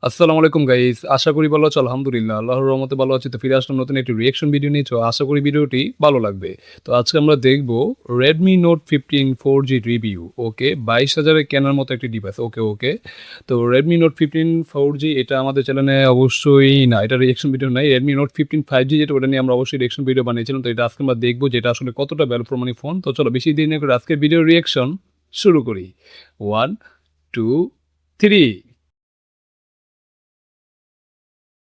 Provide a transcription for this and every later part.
আসসালামু আলাইকুম গাইস। আশা করি ভালো আছো। আলহামদুলিল্লাহ। আল্লাহর রহমতে ভালো আছি। তো ফিরে আসলাম নতুন একটি রিঅ্যাকশন ভিডিও নিয়ে। তো আশা করি ভিডিওটি ভালো লাগবে। তো আজকে আমরা দেখব Redmi Note 15 4G review. Okay, 22,000 এ কেনার মতো একটি ডিভাইস। ওকে। তো Redmi Note 15 4G এটা আমাদের চ্যানেলে অবশ্যই না, এটা রিঅ্যাকশন ভিডিও নাই। Redmi Note 15 5G যেটা, ওটা নিয়ে আমরা অবশ্যই রিঅ্যাকশন ভিডিও বানিয়েছিলাম। তো এটা আজকে আমরা দেখব যে এটা আসলে কতটা ভ্যালু ফর মানি ফোন। তো চলো বেশি দেরি না করে আজকের ভিডিও রিঅ্যাকশন শুরু করি। 1 2 3।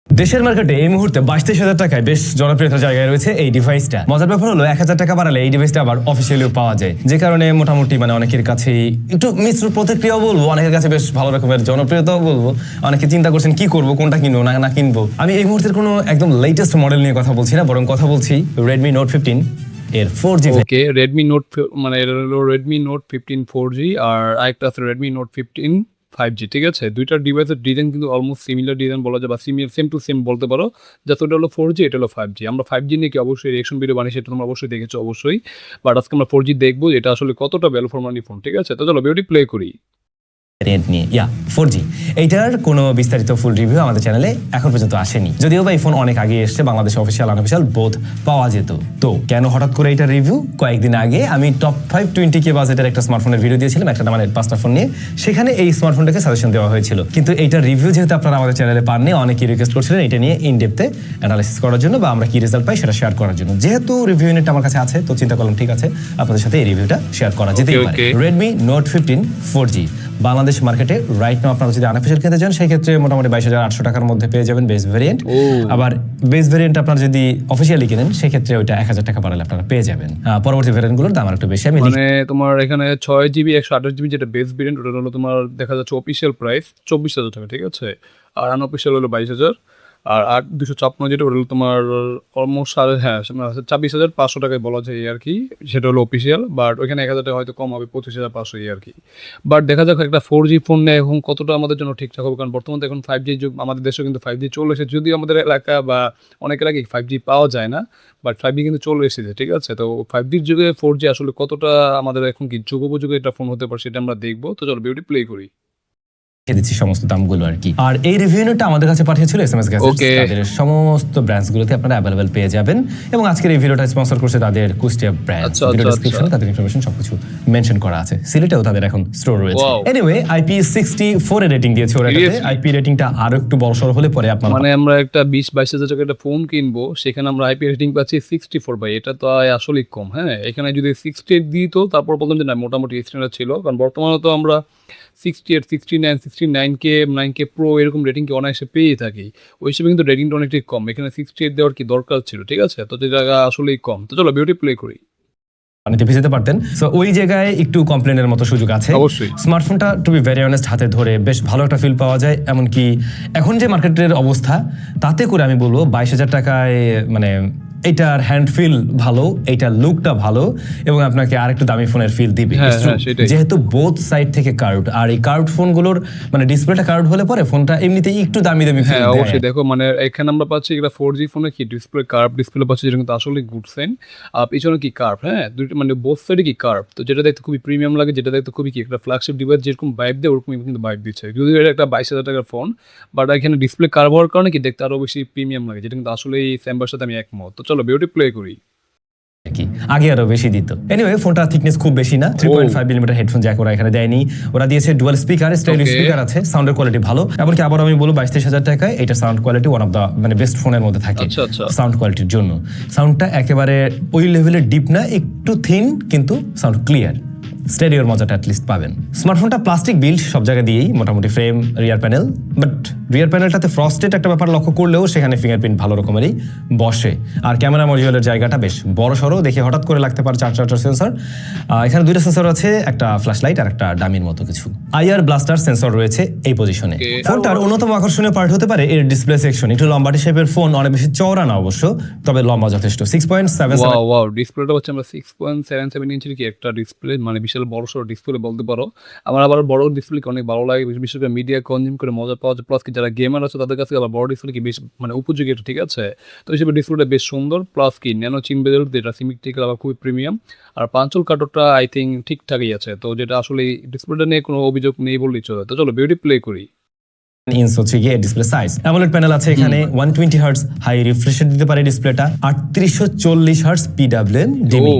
দেশের মার্কেটে এই মুহূর্তে 22,000 টাকায় বেশ জনপ্রিয়তার জায়গায় রয়েছে এই ডিভাইসটা। মজার ব্যাপার হলো 1,000 টাকা বাড়ালে এই ডিভাইসটা আবার অফিসিয়ালিও পাওয়া যায়, যে কারণে মোটামুটি অনেকের কাছে একটু মিশ্র প্রতিক্রিয়াও বলবো, অনেকের কাছে বেশ ভালো রকমের জনপ্রিয়তাও বলবো। অনেকে চিন্তা করছেন কি করবো, কোনটা কিনবো না কিনবো। আমি এই মুহূর্তের কোনো একদম লেটেস্ট মডেল নিয়ে কথা বলছি না, বরং কথা বলছি Redmi Note 15 এর 4G। ওকে, Redmi Note মানে এটা হলো Redmi Note 15 4G আর আরেকটা আছে Redmi Note 15 5G। ঠিক আছে, দুইটার ডিভাইসের ডিজাইন কিন্তু অলমোস্ট সিমিলার ডিজাইন বলা যায়, বা সেম টু সেম বলতে পারো। যাতে ওটা হলো 4G, এটা হলো 5G। আমরা 5G নিয়ে কি অবশ্যই রিঅ্যাকশন ভিডিও বানিয়েছি, সেটা তোমরা অবশ্যই দেখেছো অবশ্যই। বাট আজকে আমরা 4G দেখবো, এটা আসলে কতটা ভ্যালু ফর মানি ফোন। ঠিক আছে, তো চলো ভিডিওটি প্লে করি। ভ্যারিয়েন্ট নিয়ে 4G এইটার কোনো বিস্তারিত ফুল রিভিউ আমাদের চ্যানেলে এখন পর্যন্ত আসেনি, যদিও বা এই ফোন অনেক আগে এসছে, বাংলাদেশে অফিসিয়াল আনঅফিসিয়াল বোথ পাওয়া যেত। তো কেন হঠাৎ করে এটা রিভিউ? কয়েকদিন আগে আমি টপ 520K বাজেটের একটা স্মার্টফোনের ভিডিও দিয়েছিলাম, একটা মানে 5টা ফোন নিয়ে। সেখানে এই স্মার্টফোনটাকে সাজেশন দেওয়া হয়েছিল, কিন্তু এইটার রিভিউ যেহেতু আপনারা আমাদের চ্যানেলে পাননি, অনেকেই রিকোয়েস্ট করছিলেন এটা নিয়ে ইন ডেপথে অ্যানালাইসিস করার জন্য, বা আমরা কি রেজাল্ট পাই সেটা শেয়ার করার জন্য। যেহেতু রিভিউ ইউনিট আমার কাছে আছে, তো চিন্তা করলাম ঠিক আছে আপনাদের সাথে এই রিভিউটা শেয়ার করা যেতেই পারে। Redmi Note 15 4G বাংলাদেশ মার্কেটে রাইট নাও আপনারা যদি আনঅফিশিয়াল কিনতে চান, সেই ক্ষেত্রে মোটামুটি 22,800 টাকার মধ্যে পেয়ে যাবেন বেস ভেরিয়েন্ট। আবার বেস ভেরিয়েন্ট আপনারা যদি অফিশিয়ালি কিনেন, সেই ক্ষেত্রে ওইটা 1,000 টাকা বাড়ালে আপনারা পেয়ে যাবেন। পরবর্তী ভেরিয়েন্টগুলোর দাম একটু বেশি। আমি মানে তোমার এখানে 6GB 128GB যেটা বেস ভেরিয়েন্ট, ওটা হলো তোমার দেখা যাচ্ছে অফিসিয়াল প্রাইস 24,000 টাকা। ঠিক আছে, আর আনঅফিসিয়াল হলো 22,000। আর 256 যেটা, ওটা হলো তোমার অলমোস্ট 26,500 টাকায় বলা যায় আর কি, সেটা হলো অফিসিয়াল। বাট ওইখানে 1,000 টাকা হয়তো কম হবে, 25,500 আর কি। বাট দেখা যাক একটা 4G ফোন নেয় এখন কতটা আমাদের জন্য ঠিকঠাক হবে, কারণ বর্তমানে এখন 5G যুগ, আমাদের দেশেও কিন্তু 5G চলে এসেছে। যদিও আমাদের এলাকা বা অনেক এলাকায় 5G পাওয়া যায় না, বাট 5G কিন্তু চলে এসেছে। ঠিক আছে, তো 5Gর যুগে 4G আসলে কতটা আমাদের এখন কি যুগোপযোগী একটা ফোন হতে পারে, সেটা আমরা দেখবো। তো চলো ভিডিওটি প্লে করি। দিচ্ছি সমস্ত দামগুলো আর কি। আর এই রিভিউটা আমাদের কাছে পাঠিয়েছিল SMS গ্যাজেটস। তাদের সমস্ত ব্র্যান্ডসগুলোতে আপনারা অ্যাভেলেবল পেয়ে যাবেন, এবং আজকের এই ভিডিওটা স্পন্সর করছে তাদের কুষ্টিয়া ব্র্যান্ড। ভিডিও ডেসক্রিপশনে তাদের ইনফরমেশন সবকিছু মেনশন করা আছে। সিলেটেও তাদের এখন স্টোর রয়েছে। এনিওয়ে IP64 এর রেটিং দিয়েছে ওরা। এটাতে IP রেটিংটা আরো একটু বড়সড় হলে পরে আপনারা মানে আমরা একটা 20-22 হাজার টাকা একটা ফোন কিনবো, সেখানে আমরা IP রেটিং পাচ্ছি 64 ভাই, এটা তো আসলেই কম। হ্যাঁ, এখানে যদি 68 দিই তো তারপর বলতাম যে না, মোটামুটি স্ট্যান্ডার্ড ছিল। কারণ বর্তমানে তো আমরা 68, 69, 69K 9K প্রো এরকম রেটিংকে অনায়াসে পেয়ে থাকি। ওই হিসেবে কিন্তু রেটিংটা অনেকটাই কম। এখানে 68 দেওয়ার কি দরকার ছিল? ঠিক আছে, তো যেটা আসলেই কম। তো চলো ভিডিওটি প্লে করি। পানিতে ভিজাতে পারতেন, সো ওই জায়গায় একটু কমপ্লেনের মতো সুযোগ আছে অবশ্যই। স্মার্টফোনটা টু বি ভেরি অনেস্ট হাতে ধরে বেশ ভালো একটা ফিল পাওয়া যায়। এমনকি এখন যে মার্কেটের অবস্থা, তাতে করে আমি বলবো 22,000 টাকায় এটার হ্যান্ড ফিল ভালো, এইটার লুকটা ভালো, এবং আপনাকে আরেকটু দামি ফোনের ফিল দিবে। যেহেতু বোথ সাইড থেকে কার্ভড, আর এই কার্ভড ফোনগুলোর ডিসপ্লেটা কার্ভড হলে পরে ফোনটা এমনিতেই একটু দামি ফিল দেয়। অবশ্যই দেখো, এখানে আমরা পাচ্ছি এটা 4G ফোনে কি ডিসপ্লে কার্ভ ডিসপ্লে পাচ্ছি, যেটা কিন্তু আসলে গুড সাইন। আর পিছনে কি কার্ভ, হ্যাঁ দুইটা বোথ সাইডে কি কার্ভ, তো যেটা দেখতে খুবই প্রিমিয়াম লাগে, যেটা দেখতে খুবই কি একটা ফ্ল্যাগশিপ ডিভাইস যেরকম ভাইব দেয়, ওরকমই কিন্তু ভাইব দিচ্ছে। যদিও এটা একটা 22,000 টাকার ফোন, বাট এখানে ডিসপ্লে কার্ভ হওয়ার কারণে কি দেখতে আরো বেশি প্রিমিয়াম লাগে, যেটা কিন্তু আসলে এই স্যাম্বার সাথে আমি একমত। তো চলো ভিডিওটি প্লে করি। আগে আরো বেশি দিত। এনিওয়ে ফোনটা থিকনেস খুব বেশি না, 3.5 মিলিমিটার হেডফোন জ্যাক ওরা এখানে দেয়নি। ওরা দিয়েছে ডুয়াল স্পিকার, স্টেরিও স্পিকার আছে, সাউন্ডের কোয়ালিটি ভালো। এমনকি আবার আমি বলবো 22-23 হাজার টাকায় এটা sound quality one of the best ফোনের মধ্যে থাকে সাউন্ড কোয়ালিটির জন্য। সাউন্ডটা একেবারে ওই লেভেলের ডিপ না, একটু থিন, কিন্তু সাউন্ড ক্লিয়ার। স্টেরিওর মজাটা অ্যাটলিস্ট পাবেন। স্মার্টফোনটা প্লাস্টিক বিল্ড সব জায়গায় দিয়েই, মোটামুটি frame, rear panel, but rear প্যানেলটাতে ফ্রস্টেড একটা ব্যাপার লক্ষ্য করলেও সেখানে ফিঙ্গারপ্রিন্ট ভালো রকমেরই বসে। আর ক্যামেরা মডিউলের জায়গাটা বেশ বড় সড়ো, দেখে হঠাৎ করে লাগতে পারে 4 সেন্সর। এখানে 2টা সেন্সর আছে, একটা ফ্ল্যাশ লাইট আর একটা ডামির মতো কিছু। IR ব্লাস্টার সেন্সর রয়েছে এই পজিশনে। ফোনটার অন্যতম আকর্ষণীয় পার্ট হতে পারে এর ডিসপ্লে সেকশন। একটু লম্বাটি শেপের ফোন, অনেক বেশি চওড়া না অবশ্য, তবে লম্বা যথেষ্ট। 6.77। ওয়াও, ডিসপ্লেটা হচ্ছে আমরা 6.77 ইঞ্চির কি একটা ডিসপ্লে, মানে বিশাল বড় সড়ো ডিসপ্লে বলতে পারো। আমার আবার বড় ডিসপ্লে অনেক ভালো লাগে, বিশেষ করে মিডিয়া কনজিউম করে মজা পাওয়া যায়। প্লাস কি যারা গেমার আছে তাদের কাছে আবার বড় ডিসপ্লে কি বেশ উপযোগী এটা। ঠিক আছে, তো হিসেবে ডিসপ্লেটা বেশ সুন্দর। প্লাস কি ন্যানো চিন বেজেল, যেটা সিমেট্রিক্যাল আবার খুবই প্রিমিয়াম। আর পাঞ্চল কাটরটা আই থিঙ্ক ঠিকঠাকই আছে। তো যেটা আসলে ডিসপ্লেটা নিয়ে কোনো অভিযোগ নেই বললেই চলে। তো চলো ভিডিও প্লে করি। ইঞ্চ হচ্ছে গিয়ে ডিসপ্লে সাইজ। অ্যামোলেড প্যানেল আছে এখানে, 120 হার্টজ হাই রিফ্রেশ দিতে পারে ডিসপ্লেটা, 3840 hertz PWM dimming,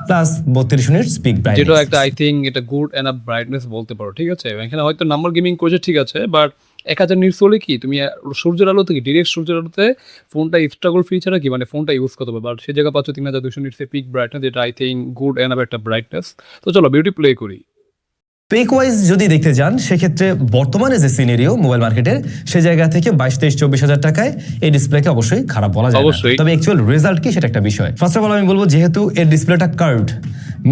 plus 32 unit speak যেটা ব্রাইটনেস। একটা আই থিঙ্ক এটা গুড এনাফ ব্রাইটনেস বলতে পারো, ঠিক আছে। এখানে হয়তো নাম্বার গেমিং করেছে, ঠিক আছে, বাট 1000 নিটস হলে কি তুমি সূর্যের আলো থেকে ডিরেক্ট সূর্যের আলোতে ফোনটা স্ট্রাগল ফ্রি ছাড়া কি মানে ফোনটা ইউজ করতে হবে, বাট সে জায়গা পাচ্ছ 3200 নিটসের পিক ব্রাইটনেস, যেটা আই থিঙ্ক গুড এনাফ একটা ব্রাইটনেস। তো চলো বিউটি প্লে করি। পেক ওয়াইজ যদি দেখতে যান সেক্ষেত্রে বর্তমানে যে সিনারিও মোবাইল মার্কেটের, সেই জায়গা থেকে 22-23-24 হাজার টাকায় এই ডিসপ্লেকে অবশ্যই খারাপ বলা যায় না। অবশ্যই। তবে অ্যাকচুয়াল রেজাল্ট কি সেটা একটা বিষয়। ফার্স্ট অফ অল আমি বলবো, যেহেতু এর ডিসপ্লেটা কার্ভড,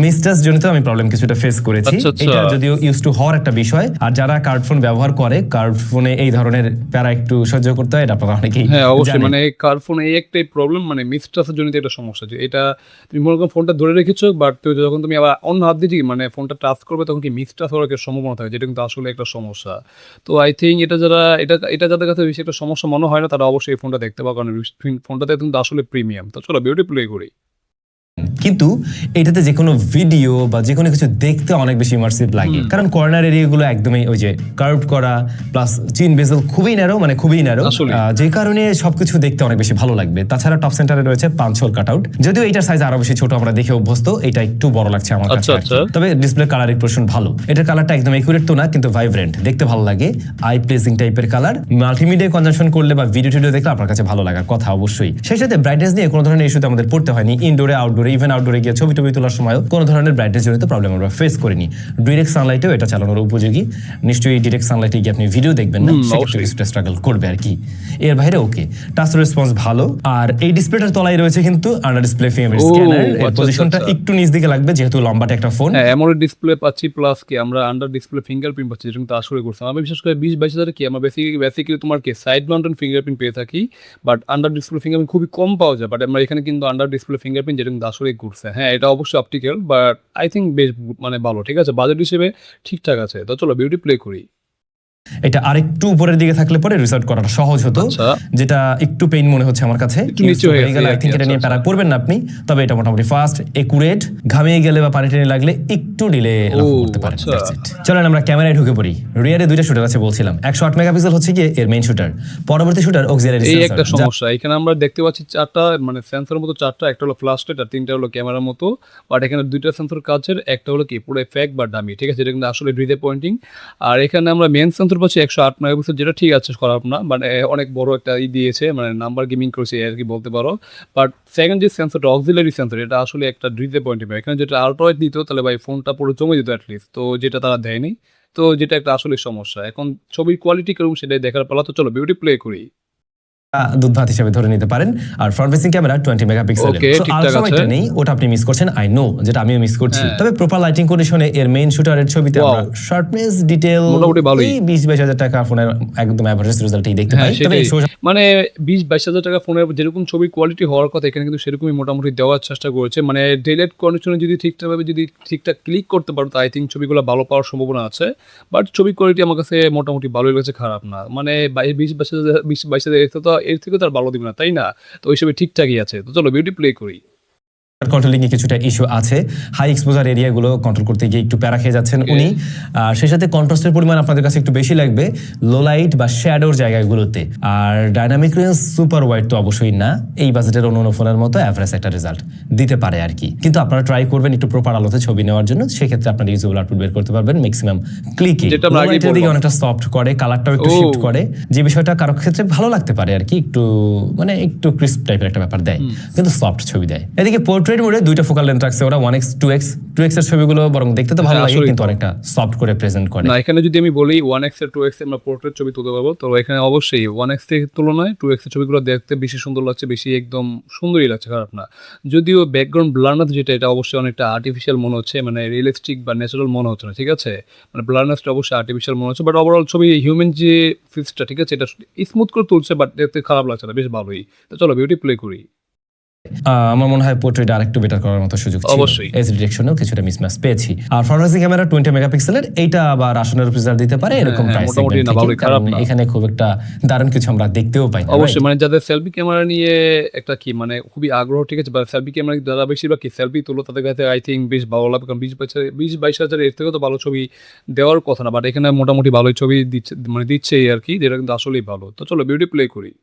মিসটাচ জনিত আমি প্রবলেম কিছুটা ফেস করেছি। আচ্ছা, আচ্ছা। এটা যদিও ইউজ টু হওয়ার একটা বিষয়, আর যারা কার্ড ফোন ব্যবহার করে, কার্ড ফোনে এই ধরনের প্যারা একটু সহ্য করতে হয়, এটা আপনারা অনেকেই হ্যাঁ অবশ্যই, জানেন। মানে কার ফোনে এই একটাই প্রবলেম, মানে মিসটাচের জন্য একটা সমস্যা, যে এটা তুমি মনে করো ফোনটা ধরে রেখেছো, বাট যখন তুমি আবার অন্য হাত দিয়ে মানে ফোনটা টাচ করবে তখন কি মিসটাচ হওয়ার একটা সম্ভাবনা থাকে, যেটা কিন্তু আসলে একটা সমস্যা। তো আই থিঙ্ক এটা যারা এটা যাদের কাছে বেশি একটা সমস্যা মনে হয় না, তারা অবশ্যই এই ফোনটা দেখতে পাবে, কারণ ফোনটাতে কিন্তু আসলে প্রিমিয়াম। তো চলো বিউটি প্লে করি। কিন্তু এটাতে যে কোনো ভিডিও বা যে কোনো কিছু দেখতে অনেক বেশি ইমার্সিভ লাগে, কারণ কর্নার এরিয়াগুলো একদমই ওই যে কার্ভ করা, প্লাস চিন বেজেল খুবই ন্যারো, মানে খুবই ন্যারো, আসলেই। যে কারণে সবকিছু দেখতে অনেক বেশি ভালো লাগবে। তাছাড়া টপ সেন্টারে রয়েছে পাঁচ হোল কাট আউট, যদিও এটার সাইজ আরো বেশি ছোট আমরা দেখে অভ্যস্ত, এটা একটু বড় লাগছে আমার কাছে আচ্ছা, আর কি। আচ্ছা। তবে ডিসপ্লে কালার এক্সপ্রেশন ভালো, এটার কালারটা একদম একুরেট তো না, কিন্তু ভাইব্রেন্ট, দেখতে ভালো লাগে, আই প্লেজিং টাইপের কালার। মাল্টিমিডিয়া কনজাম্পশন করলে বা ভিডিও টিডিও দেখলে আপনার কাছে ভালো লাগার কথা অবশ্যই। সেই সাথে ব্রাইটনেস নিয়ে কোনো ধরনের ইস্যুতে আমাদের পড়তে হয়নি, ইনডোরে আউটডোরে, ইভেন আউটডোরে গিয়ে ছবি টবি তোলার সময়ও কোনো ধরনের ব্রাইটনেস জনিত প্রবলেম আমরা ফেস করিনি। ডিরেক্ট সানলাইটেও এটা চালানোর উপযোগী, নিশ্চয়ই ডিরেক্ট সানলাইটে গিয়ে আপনি ভিডিও দেখবেন না, সেক্ষেত্রে কিছুটা স্ট্রাগল করবে আর কি। এর বাইরে ওকে, টাচ রেসপন্স ভালো। আর এই ডিসপ্লেটার তলায় রয়েছে কিন্তু আন্ডার ডিসপ্লে ফিঙ্গারপ্রিন্ট স্ক্যানার, এর আচ্ছা, পজিশনটা আচ্ছা। একটু নিচ দিকে লাগবে যেহেতু লম্বাটে একটা ফোন। হ্যাঁ অ্যামোলেড ডিসপ্লে পাচ্ছি, প্লাস কি আমরা আন্ডার ডিসপ্লে ফিঙ্গারপ্রিন্ট পাচ্ছি, যেটা কিন্তু আসলে করছিলাম আমি বিশেষ করে 20-22 হাজারে কি আমরা বেসিক্যালি তোমার কি সাইড মাউন্টেন ফিঙ্গারপ্রিন্ট পেয়ে থাকি, বাট আন্ডার ডিসপ্লে ফিঙ্গারপ্রিন্ট খুবই কম পাওয়া যায়, বাট আমরা এখানে কিন্তু আন্ডার ডিসপ্লে ফিঙ্গারপ্রিন্ট, যেটা কিন্তু আসলে ঘুরছে। হ্যাঁ এটা অবশ্যই অপটিক্যাল, বাট আই থিঙ্ক বেশ মানে ভালো, ঠিক আছে, বাজেট হিসেবে ঠিকঠাক আছে। তো চলো বিউটি প্লে করি। এটা আরেকটু উপরের দিকে থাকলে পরে রিসার্চ করাটা সহজ হতো, আচ্ছা। যেটা একটু পেইন মনে হচ্ছে আমার কাছে। একটু নিচু হয়ে গেছে আই থিঙ্ক এটা নিয়ে আচ্ছা, প্যারা করবেন না আপনি, তবে এটা মোটামুটি ফাস্ট, একুরেট, ঘামিয়ে গেলে বা পানি টেনে লাগলে একটু ডিলে করতে পারেন। আচ্ছা। That's it. চলেন আমরা ক্যামেরায় ঢুকে পড়ি। রিয়ারে দুইটা শুটার আছে বলছিলাম, 108 মেগাপিক্সেল হচ্ছে গিয়ে এর মেইন শুটার, পরবর্তী শুটার অক্সিলারি এই সেন্সর। একটা সমস্যা, এখানে আমরা দেখতে পাচ্ছি চারটা মানে সেন্সরের মতো চারটা, একটা হলো ফ্ল্যাশ লাইট আর তিনটা হলো ক্যামেরার মতো, বাট এখানে দুইটা সেন্সর কাজের, একটা হলো কি পুরো ফেক বা ডামি, ঠিক আছে, যেটা কিন্তু আসলে ডিসে পয়েন্টিং। আর এখানে আমরা মেন সেন্সর পাচ্ছি 108 মেগাপিক্সেল, যেটা ঠিক আছে, খারাপ না, মানে অনেক বড় একটা দিয়েছে, মানে নাম্বার গেমিং করেছে আর কি বলতে পারো। বাট সেকেন্ড যে সেন্সরটা অক্সিলারি সেন্সর, এটা আসলে একটা ডিসে পয়েন্টিং, এখানে যেটা আল্ট্রা ওয়াইড দিত তাহলে ভাই ফোনটা পুরো জমে যেত অ্যাটলিস্ট, তো যেটা তারা দেয়নি, তো যেটা একটা আসলে সমস্যা। এখন ছবির কোয়ালিটি কেরকম সেটাই দেখার পালা। তো চলো বিউটি প্লে করি। দুধভাত হিসেবে ধরে নিতে পারেন। আর front facing camera 20 megapixel, Okay, ঠিকঠাক আলট্রা আছে। ওয়াইডটা নেই, ওটা আপনি মিস করছেন, আই নো, যেটা আমিও মিস করছি। হ্যাঁ। তবে প্রপার লাইটিং কন্ডিশনে এর মেইন শুটারের ছবিতে Wow. আমরা শার্পনেস ডিটেইল মোটামুটি ভালোই। 20-22 হাজার টাকা ফোনের একদম এভারেজ রেজাল্টই দেখতে হ্যাঁ পাই। তবে সেটাই, exposure মানে 20-22 হাজার টাকা ফোনের যেরকম ছবির কোয়ালিটি হওয়ার কথা এখানে কিন্তু সেরকমই মোটামুটি দেওয়ার চেষ্টা করেছে, মানে ডেলেট কন্ডিশনে যদি ঠিকঠাকভাবে যদি ঠিকঠাক ক্লিক করতে পারো তো আই থিঙ্ক ছবিগুলো ভালো পাওয়ার সম্ভাবনা আছে। বাট ছবির কোয়ালিটি আমার কাছে মোটামুটি ভালোই লাগছে, খারাপ না, মানে 20-22 হাজার তো এর থেকে তো আর ভালো দিবে না, তাই না? তো ওই হিসেবে ঠিকঠাকই আছে। তো চলো বিউটি প্লে করি। কন্ট্রোলিং এ কিছুটা ইস্যু আছে, হাই এক্সপোজার এরিয়াগুলো কন্ট্রোল করতে গিয়ে একটু প্যারা খেয়ে যাচ্ছেন উনি। আর সেই সাথে কন্ট্রাস্টের পরিমাণ আপনাদের কাছে একটু বেশি লাগবে লো লাইট বা শ্যাডোর জায়গাগুলোতে। আর ডাইনামিক রেঞ্জ সুপার ওয়াইড তো অবশ্যই না, এই বাজেটের অন্য ফোনের মতো অ্যাভারেজ একটা রেজাল্ট দিতে পারে আর কি। কিন্তু আপনারা ট্রাই করবেন একটু প্রপার আলোতে ছবি নেওয়ার জন্য, সেক্ষেত্রে আপনারা ইউজেবল আউটপুট বের করতে পারবেন ম্যাক্সিমাম ক্লিকে। যেটা আমরা আগেই লাইটের দিকে বললাম। অনেকটা সফট করে, কালারটাও একটু শিফট করে, যে বিষয়টা কারো ক্ষেত্রে ভালো লাগতে পারে আর কি, একটু মানে একটু ক্রিস্প টাইপের একটা ব্যাপার দেয়, কিন্তু সফট ছবি দেয়। এদিকে পোর্ট্রেট মোডে দুইটা ফোকাল লেন্থ রাখছে ওরা, 1x 2x এর ছবিগুলো বরং দেখতে তো ভালো হ্যাঁ, লাগে, আসলেই কিন্তু তো। অনেকটা সফট করে প্রেজেন্ট করে। না এখানে যদি আমি বলি 1x এর 2x আমরা পোর্ট্রেট ছবি তুলতে পারবো, তো এখানে অবশ্যই 1x এর তুলনায় 2x এর ছবিগুলো দেখতে বেশি সুন্দর লাগছে, বেশি একদম সুন্দরই লাগছে, খারাপ না। যদিও ব্যাকগ্রাউন্ড ব্লারনেস যেটা, এটা অবশ্যই অনেকটা আর্টিফিশিয়াল মনে হচ্ছে, মানে রিয়েলিস্টিক বা ন্যাচারাল মনে হচ্ছে না, ঠিক আছে, মানে ব্লারনেসটা অবশ্যই আর্টিফিশিয়াল মনে হচ্ছে, বাট ওভারঅল ছবি হিউম্যান যে ফিক্সটা, ঠিক আছে, এটা স্মুথ করে তুলছে, বাট দেখতে খারাপ লাগছে না, বেশ ভালোই। তো চলো বিউটি প্লে করি। আমার মনে হয় পোর্ট্রেট আরেকটু বেটার করার মতো সুযোগ ছিল। অবশ্যই। এজ ডিরেকশনেও কিছুটা মিসম্যাচ পেয়েছি। আর ফ্রন্ট ফেসিং ক্যামেরা 20 মেগাপিক্সেলের, এইটা আবার আসনের রেজাল্ট দিতে পারে এরকম হ্যাঁ, প্রাইস মোটামুটি সেগমেন্ট না, থেকে, ভালোই, খারাপ কারণ না। এখানে খুব একটা দারুণ কিছু আমরা দেখতেও পাই না। অবশ্যই right? মানে যাদের সেলফি ক্যামেরা নিয়ে একটা কি মানে খুবই আগ্রহ, ঠিক আছে, বা সেলফি ক্যামেরা যারা বেশিরভাগ কি সেলফি তোলো তাদের কাছে আই থিঙ্ক বেশ ভালো লাগবে, কারণ 20-22 হাজার এর থেকেও তো ভালো ছবি দেওয়ার কথা না, বাট এখানে মোটামুটি ভালোই ছবি দিচ্ছে, মানে দিচ্ছেই আর কি, যেটা কিন্তু আসলেই ভালো। তো চলো বিউটি প্লে করি।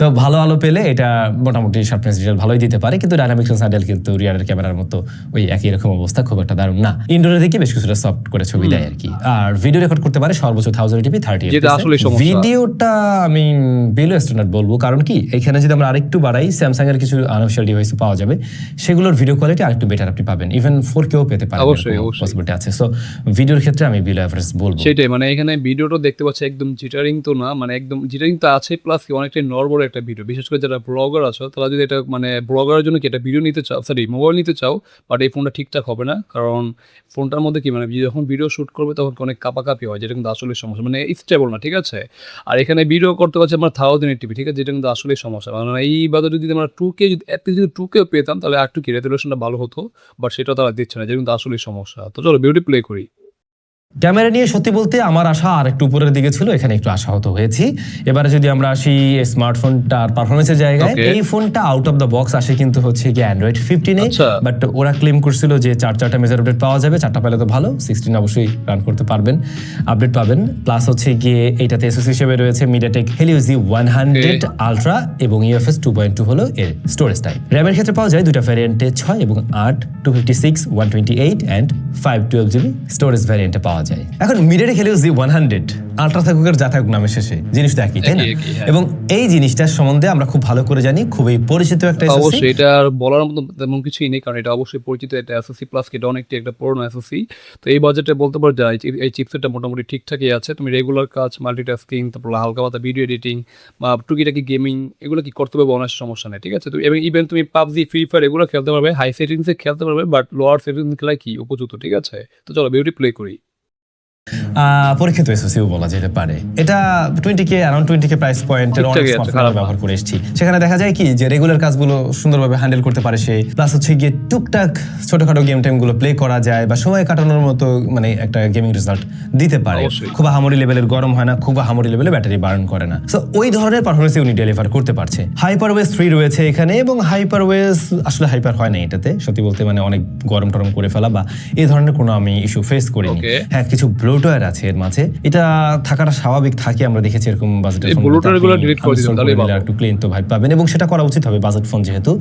তো ভালো আলো পেলে এটা মোটামুটি শার্পনেস রেজাল্ট ভালোই দিতে পারে, কিন্তু ডাইনামিক সেন্স আইডেল কিন্তু রিয়ারের ক্যামেরার মতো ওই একই রকম অবস্থা, খুব একটা দারুণ না। ইনডোরে দেখে বেশ কিছুটা সফট করে ছবি দেয় আর কি। আর ভিডিও রেকর্ড করতে পারে সর্বোচ্চ 1080p 30 যেটা আসলেই সমস্যা। ভিডিওটা আমি বিলো স্ট্যান্ডার্ড বলবো, কারণ কি এখানে যদি আমরা আরেকটু বাড়াই, স্যামসাং এর কিছু আনঅফিশিয়াল ডিভাইস পাওয়া যাবে, সেগুলোর ভিডিও কোয়ালিটি আরেকটু বেটার আপনি পাবেন, ইভেন 4Kও পেতে পারেন, অবশ্যই, অবশ্যই। পসিবিলিটি আছে। সো ভিডিওর ক্ষেত্রে আমি বিলো এভারেজ বলবো। সেটাই, মানে এখানে ভিডিওটা দেখতে পাচ্ছি একদম জিটারিং তো না, মানে একদম জিটারিং তো আছে, প্লাস অনেকটাই নড়বড় একটা ভিডিও, বিশেষ করে যারা ব্লগার আছো তারা যদি এটা মানে ব্লগারের জন্য কি একটা ভিডিও নিতে চাও, সরি মোবাইল নিতে চাও, বাট এই ফোনটা ঠিকঠাক হবে না, কারণ ফোনটার মধ্যে কি মানে যখন ভিডিও শ্যুট করবে তখন অনেক কাঁপাকাঁপি হয়, যেটা কিন্তু আসলে সমস্যা, মানে স্টেবল না, ঠিক আছে। আর এখানে ভিডিও করতে পারছে আমার 1080p, ঠিক আছে, যেটা কিন্তু আসলে সমস্যা, মানে এই বাদে যদি আমরা 2K যদি 2K পেতাম তাহলে আর একটু কি রেজুলেশনটা ভালো হতো, বাট সেটা তারা দিচ্ছে না, যেটা কিন্তু আসলে সমস্যা। তো চলো বিউটি প্লে করি। ক্যামেরা নিয়ে সত্যি বলতে আমার আশা আর একটু উপরের দিকে ছিল, এখানে একটু আশাহত হয়েছি। এবারে যদি আমরা আসি স্মার্টফোনটার পারফরমেন্সের জায়গায়, Okay. এই ফোনটা আউট অফ দ্য বক্স আসে কিন্তু হচ্ছে কি অ্যান্ড্রয়েড 15 আচ্ছা। বাট ওরা ক্লেম করছিল যে চারটা মেজর আপডেট পাওয়া যাবে, চারটা পেলে তো ভালো, 16 অবশ্যই রান করতে পারবেন, আপডেট পাবেন। প্লাস হচ্ছে গিয়ে এটাতে এসওসি হিসেবে রয়েছে মিডিয়াটেক Helio Z100 আলট্রা এবং UFS 2.2 হলো এর স্টোরেজ টাইপ। র্যামের ক্ষেত্রে পাওয়া যায় দুটা ভ্যারিয়েন্টে 6 এবং 8, 256, 128 অ্যান্ড 512GB স্টোরেজ ভ্যারিয়েন্টে পাওয়া যায়। এখন মিডিয়াটেক Helio Z100 আলট্রা থাকুক আর যা থাকুক নামের শেষে জিনিস তো একই, তাই না? একই, হ্যাঁ। এবং এই জিনিসটার সম্বন্ধে আমরা খুব ভালো করে জানি, খুবই পরিচিত একটা SoC। অবশ্যই এটা আর বলার মতো তেমন কিছুই নেই, কারণ এটা অবশ্যই পরিচিত একটা এসওসি, প্লাস এটা অনেকটি একটা পুরনো এসওসি। তো এই বাজেটে বলতে পারো যে এই চিপসেটটা মোটামুটি ঠিকঠাকই আছে, তুমি রেগুলার কাজ, মাল্টিটাস্কিং, তারপর হালকা পাতা ভিডিও এডিটিং বা টুকিটাকি গেমিং এগুলো কি করতে পারবে, অনেক সমস্যা নেই, ঠিক আছে। তো এবং ইভেন তুমি পাবজি, ফ্রি ফায়ার এগুলো খেলতে পারবে, হাই সেটিংসে খেলতে পারবে, বাট লোয়ার সেটিংস খেলায় কি উপযুক্ত, ঠিক আছে। তো চলো বিউটি প্লে করি। পরীক্ষিত এসওসিও বলা যেতে পারে। এটা 20K অ্যারাউন্ড 20K প্রাইস পয়েন্টের অনেক ঠিকঠাকই আছে, স্মার্টফোন খারাপ না। ব্যবহার করে এসেছি, সেখানে দেখা যায় কি যে রেগুলার কাজগুলো সুন্দরভাবে হ্যান্ডেল করতে পারে সে, প্লাস হচ্ছে গিয়ে টুকটাক ছোটখাটো গেম টাইমগুলো প্লে করা যায় বা সময় কাটানোর মতো মানে একটা গেমিং রেজাল্ট দিতে পারে। অবশ্যই। খুব হামরি লেভেলের গরম হয় না, খুব হামরি লেভেলে ব্যাটারি বার্ন করে না। সো ওই ধরনের পারফরমেন্স উনি ডেলিভার করতে পারছে। হাইপারওয়েজ 3 রয়েছে এখানে, এবং হাইপারওয়েজ আসলে হাইপার হয় না এটাতে, সত্যি বলতে মানে অনেক গরম টরম করে ফেলা বা এই ধরনের কোনো আমি ইস্যু ফেস করিনি। Okay. হ্যাঁ, কিছু ব্লোটওয়্যার আছে এর মাঝে, এটা থাকাটা স্বাভাবিক থাকে, আমরা দেখেছি এরকম বাজেটের এই bloatware গুলো delete করে দিতাম, তাহলেই ভালো। একটু ক্লিন তো ভাই পাবেন, এবং সেটা করা উচিত হবে বাজেট ফোন যেহেতু।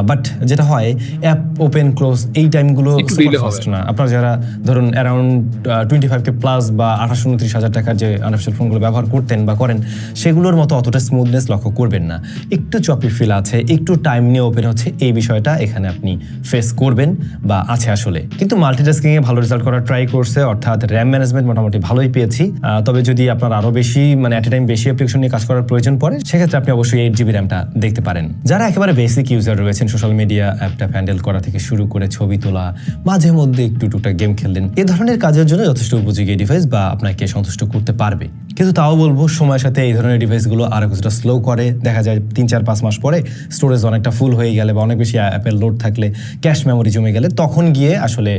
বাট যেটা হয় অ্যাপ ওপেন ক্লোজ এই টাইমগুলো একটু super delay হবে। fast না। আপনারা যারা ধরুন অ্যারাউন্ড 25K প্লাস বা 28-29 হাজার টাকার যে আনঅফিশিয়াল ফোনগুলো ব্যবহার করতেন বা করেন, সেগুলোর মতো অতটা স্মুথনেস লক্ষ্য করবেন না, একটু চপি ফিল আছে, একটু টাইম নিয়ে ওপেন হচ্ছে, এই বিষয়টা এখানে আপনি ফেস করবেন বা আছে আসলে। কিন্তু মাল্টিটাস্কিং এ ভালো রেজাল্ট করার ট্রাই করছে, অর্থাৎ র্যাম ম্যানেজমেন্ট মোটামুটি ভালোই পেয়েছি। তবে যদি আপনার আরো বেশি মানে অ্যাট এ টাইম বেশি অ্যাপ্লিকেশন নিয়ে কাজ করার প্রয়োজন পড়ে, সেক্ষেত্রে আপনি অবশ্যই 8GB র্যামটা দেখতে পারেন। যারা একেবারে বেসিক ইউজার রয়েছেন, সোশ্যাল মিডিয়া অ্যাপটা হ্যান্ডেল করা থেকে শুরু করে ছবি তোলা, মাঝে মধ্যে একটু টুকটাক গেম খেললেন, এ ধরনের কাজের জন্য যথেষ্ট উপযোগী ডিভাইস বা আপনাকে সন্তুষ্ট করতে পারবে। কিন্তু তাও বলবো সময়ের সাথে এই ধরনের ডিভাইসগুলো আরো কিছুটা স্লো করে, দেখা যায় 3-4-5 মাস পরে স্টোরেজ অনেকটা ফুল হয়ে গেলে বা অনেক বেশি অ্যাপের লোড থাকলে, ক্যাশ মেমোরি জমে গেলে, তখন গিয়ে আসলে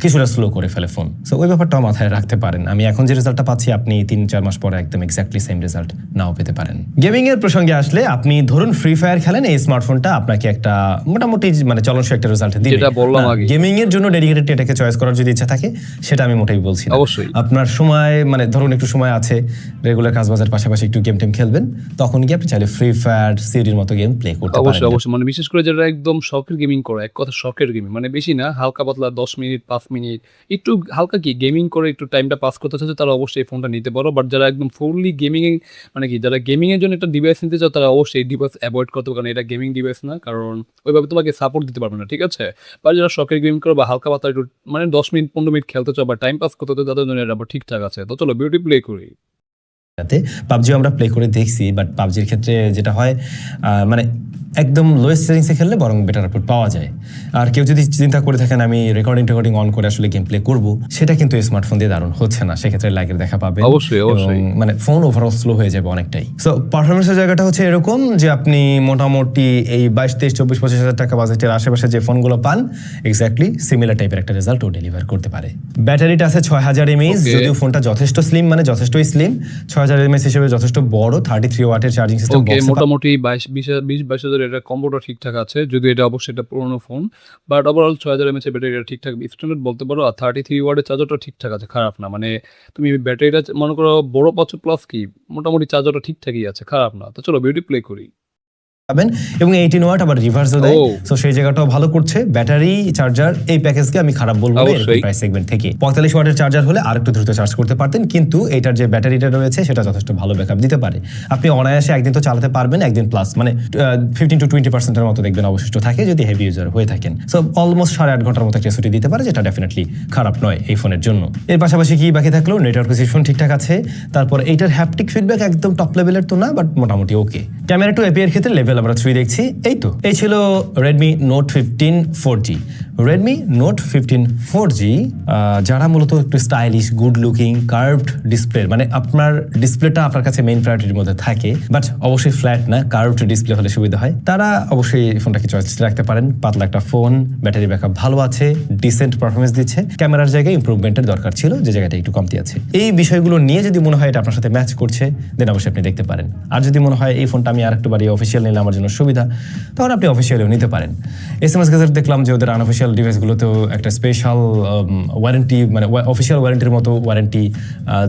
কিছুটা স্লো করে ফেলে ফোন। সো ওই ব্যাপারটাও মাথায় রাখতে পারেন। আমি এখন যে রেজাল্টটা পাচ্ছি, আপনি 3-4 মাস পরে একদম এক্স্যাক্টলি সেম রেজাল্ট নাও পেতে পারেন। গেমিং এর প্রসঙ্গে আসলে, আপনি ধরুন ফ্রি ফায়ার খেলেন, এই স্মার্টফোনটা আপনাকে একটা মোটামুটি মানে চলনসই একটা রেজাল্ট দিবে। যেটা বললাম আগে। গেমিং এর জন্য ডেডিকেটেড এটাকে চয়েস করার যদি ইচ্ছা থাকে, সেটা আমি মোটেই বলছি না। অবশ্যই। আপনার সময় মানে ধরুন একটু সময় আছে, রেগুলার কাজবাজের পাশাপাশি একটু গেম টেম খেলবেন, তখন গিয়ে আপনি চাইলে ফ্রি ফায়ার সিরির মতো গেম প্লে করতে অবশ্যই, পারেন। অবশ্যই, মানে বিশেষ করে যারা একদম শখের গেমিং করে, এক কথা শখের গেমিং, মানে বেশি না, হালকা পাতলা 10 মিনিট 5 মিনিট একটু হালকা কি গেমিং করে একটু টাইমটা পাস করতে চাচ্ছে, তারা অবশ্যই এই ফোনটা নিতে পারো। বাট যারা একদম ফুললি গেমিং মানে কি যারা গেমিং এর জন্য একটা ডিভাইস নিতে চাও, তারা অবশ্যই এই ডিভাইস অ্যাভয়েড করতে হবে, কারণ এটা গেমিং ডিভাইস না, কারণ ওইভাবে তোমাকে সাপোর্ট দিতে পারবে না, ঠিক আছে। বা যারা শখের গেমিং করো বা হালকা পাতলা একটু মানে 10 মিনিট 15 মিনিট খেলতে চাও বা টাইম পাস করতে চাও, তাদের জন্য এটা আবার ঠিকঠাক আছে। তো চলো বিউটি প্লে করি। পাবজিও আমরা প্লে করে দেখছি, বাট পাবজির ক্ষেত্রে যেটা হয় মানে একদম লোয়েস্ট সেটিংসে খেললে বরং বেটার আউটপুট পাওয়া যায়। আর কেউ যদি চিন্তা করে থাকেন আমি রেকর্ডিং অন করে আসলে গেম প্লে করবো, সেটা কিন্তু স্মার্টফোন দিয়ে দারুণ হচ্ছে না, সেক্ষেত্রে ল্যাগের দেখা পাবেন অবশ্যই, এবং অবশ্যই। মানে ফোন ওভারঅল স্লো হয়ে যাবে অনেকটাই। সো পারফরমেন্সের জায়গাটা হচ্ছে এরকম যে আপনি মোটামুটি এই 22, 23, 24, 25 হাজার টাকা বাজেটের আশেপাশে যে ফোনগুলো পান এক্স্যাক্টলি সিমিলার টাইপের একটা রেজাল্ট ও ডেলিভার করতে পারে। ব্যাটারিটা আছে 6000 mAh, Okay. যদিও ফোনটা যথেষ্ট স্লিম, মানে যথেষ্টই স্লিম, 6000 mAh হিসেবে যথেষ্ট বড়, 33 ওয়াটের চার্জিং সিস্টেম ওকে, বক্সে মোটামুটি 20-22 হাজার এটা কম্বোটা ঠিকঠাক আছে, যদি এটা অবশ্যই এটা পুরোনো phone, but overall 6000 mAh battery এটা ঠিকঠাক স্ট্যান্ডার্ড বলতে পারো। আর 33 ওয়াটের চার্জারটা ঠিকঠাক আছে, খারাপ না। মানে তুমি ব্যাটারিটা মনে করো বড় পাচ্ছ প্লাস কি মোটামুটি চার্জারটা ঠিকঠাকই আছে, খারাপ না। তো চলো ভিডিও প্লে করি। পাবেন এবং 18 ওয়াট আবার রিভার্সও দেয়, ও। সো সেই জায়গাটাও ভালো করছে। ব্যাটারি চার্জার এই প্যাকেজকে আমি খারাপ বলবো না এরকম অবশ্যই। প্রাইস সেগমেন্ট থেকে। 45 ওয়াটের চার্জার হলে আর একটু দ্রুত চার্জ করতে পারতেন, কিন্তু এটার যে ব্যাটারিটা রয়েছে সেটা যথেষ্ট ভালো ব্যাকআপ দিতে পারে। আপনি অনায়াসে একদিন তো চালাতে পারবেন, একদিন প্লাস, মানে 15 to 20% মতো দেখবেন অবশিষ্ট থাকে যদি হেভি ইউজার হয়ে থাকেন। সো অলমোস্ট 8.5 ঘন্টার মতো একটা ছুটি দিতে পারে, যেটা ডেফিনেটলি খারাপ নয় এই ফোনের জন্য। এর পাশাপাশি কি বাকি থাকলো, নেটওয়ার্ক রিসিপশন ঠিকঠাক আছে, তারপর এইটার হ্যাপটিক ফিডব্যাক একদম টপ লেভেলের তো না, বাট মোটামুটি ওকে। ক্যামেরা টু এপিআর ক্ষেত্রে লেভেল আমরা 3 দেখছি। এই ছিল Redmi Note 15 4G। Redmi Note 15 4G যারা মূলত একটু stylish, good looking, curved display, মানে আপনার ডিসপ্লেটা আপনার কাছে মেইন প্রায়োরিটির মধ্যে থাকে, বাট অবশ্যই ফ্ল্যাট না, কার্ভড ডিসপ্লে হলে সুবিধা হয়, তারা অবশ্যই এই ফোনটাকে চয়েস রাখতে পারেন। পাতলা একটা ফোন, ব্যাটারি ব্যাকআপ ভালো আছে, ডিসেন্ট পারফরমেন্স দিচ্ছে, ক্যামেরার জায়গায় ইমপ্রুভমেন্টের দরকার ছিল, যে জায়গাটা একটু কমতি আছে। এই বিষয়গুলো নিয়ে যদি মনে হয় এটা আপনার সাথে ম্যাচ করছে, দেন অবশ্যই আপনি দেখতে পারেন। আর যদি মনে হয় এই ফোনটা আমি আরেকটু বাড়িয়ে অফিসিয়াল নিলে আমার জন্য সুবিধা, তখন আপনি অফিসিয়ালিও নিতে পারেন। SMS গ্যাজেট দেখলাম যে ওদের আনঅফিসিয়াল ডিভাইসগুলোতেও একটা স্পেশাল ওয়ারেন্টি, মানে অফিসিয়াল ওয়ারেন্টির মতো ওয়ারেন্টি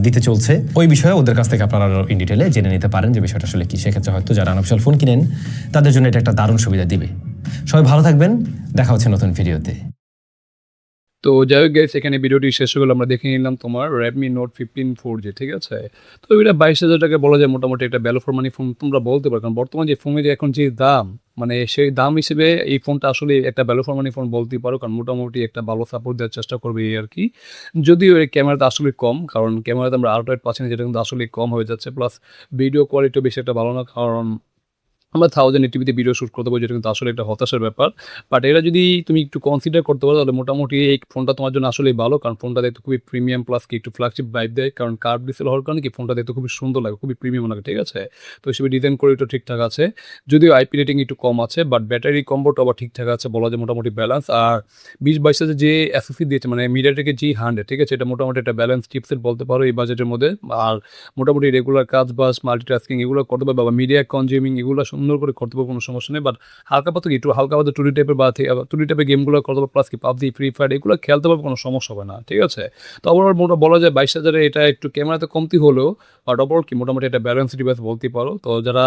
দিতে চলছে। ওই বিষয়ে ওদের কাছ থেকে আপনারা ইন ডিটেলে জেনে নিতে পারেন যে বিষয়টা আসলে কি। সেক্ষেত্রে হয়তো যারা আনঅফিসিয়াল ফোন কিনেন তাদের জন্য এটা একটা দারুণ সুবিধা দিবে। সবাই ভালো থাকবেন, দেখা হচ্ছে নতুন ভিডিওতে। তো যাই হোক গাইস, এখানে ভিডিওটি শেষ হয়ে গেল। আমরা দেখে নিলাম তোমার Redmi Note 15 4G, ঠিক আছে। তো এটা 22,000 টাকা বলা যায় মোটামুটি একটা ভ্যালু ফর মানি ফোন তোমরা বলতে পারো, কারণ বর্তমানে যে ফোনের যে এখন যে দাম, মানে সেই দাম হিসেবে এই ফোনটা আসলে একটা ভ্যালু ফর মানি ফোন বলতেই পারো, কারণ মোটামুটি একটা ভালো সাপোর্ট দেওয়ার চেষ্টা করবে এই আর কি। যদিও এর ক্যামেরাটা আসলে কম, কারণ ক্যামেরাতে আমরা আল্ট্রা ওয়াইড পাচ্ছি না, যেটা কিন্তু আসলে কম হয়ে যাচ্ছে, প্লাস ভিডিও কোয়ালিটিও বেশি একটা ভালো না, কারণ আমরা 1080p ভিডিও শ্যুট করতে পারি, যেটা কিন্তু আসলে একটা হতাশার ব্যাপার। বাট এরা যদি তুমি একটু কনসিডার করতে পারো তাহলে মোটামুটি এই ফোনটা তোমার জন্য আসলেই ভালো, কারণ ফোনটা দেখতে খুবই প্রিমিয়াম, প্লাস কি একটু ফ্ল্যাগশিপ ভাইব দেয়, কারণ কার্ভ ডিসপ্লে হওয়ার কারণে কি ফোনটা দেখতে খুবই সুন্দর লাগে, খুবই প্রিমিয়াম লাগে, ঠিক আছে। তো হিসেবে ডিজাইন কোয়ালিটিও ঠিকঠাক আছে, যদিও আইপি রেটিং একটু কম আছে, বাট ব্যাটারি কম্বোটা আবার ঠিকঠাক আছে, বলা যায় মোটামুটি ব্যালেন্স। আর 20-22 যে এসওসি দিয়েছে, মানে মিডিয়াটেকের G100, ঠিক আছে, এটা মোটামুটি একটা ব্যালেন্স চিপসেট বলতে পারো এই বাজেটের মধ্যে। আর মোটামুটি রেগুলার কাজ বাস, মাল্টিটাস্কিং এগুলো করতে পারবে, বা মিডিয়া কনজিউমিং এগুলো সুন্দর করে করতে পারবে, কোনো সমস্যা নেই। বাট হালকা পাতলা একটু হালকা পাতলা টুডি টাইপের বা টুডি টাইপের গেমগুলো করতে পারবে, প্লাস কি পাবজি, ফ্রি ফায়ার এগুলো খেলতে পারবে, কোনো সমস্যা হবে না, ঠিক আছে। তো ওভারঅল মোটা বলা যায় 22,000 এটা একটু ক্যামেরাতে কমতি হলেও, বাট ওভারঅল কি মোটামুটি একটা ব্যালেন্স ডিভাইস বলতেই পারো। তো যারা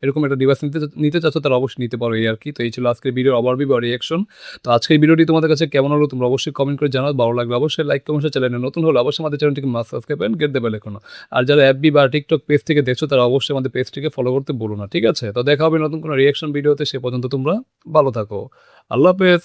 এরকম একটা ডিভাইস নিতে চাচ্ছ তারা অবশ্যই নিতে পারো এই আর কি। তো এই ছিল আজকের ভিডিওর ওভারভিউ বা রিঅ্যাকশন। তো আজকের ভিডিওটি তোমাদের কাছে কেমন হলো তোমরা অবশ্যই কমেন্ট করে জানাও। ভালো লাগলে অবশ্যই লাইক কমেন্ট, চ্যানেলে নতুন হলে অবশ্যই আমাদের চ্যানেলটিকে সাবস্ক্রাইব করেন, গেট দেবে লেখো। আর যারা FB বা টিকটক পেজ থেকে দেখছো তারা অবশ্যই আমাদের পেজটিকে ফলো করতে বলো না, ঠিক আছে। তো দেখা হবে নতুন কোনো রিঅ্যাকশন ভিডিওতে, সে পর্যন্ত তোমরা ভালো থাকো। আল্লাহ হাফেজ।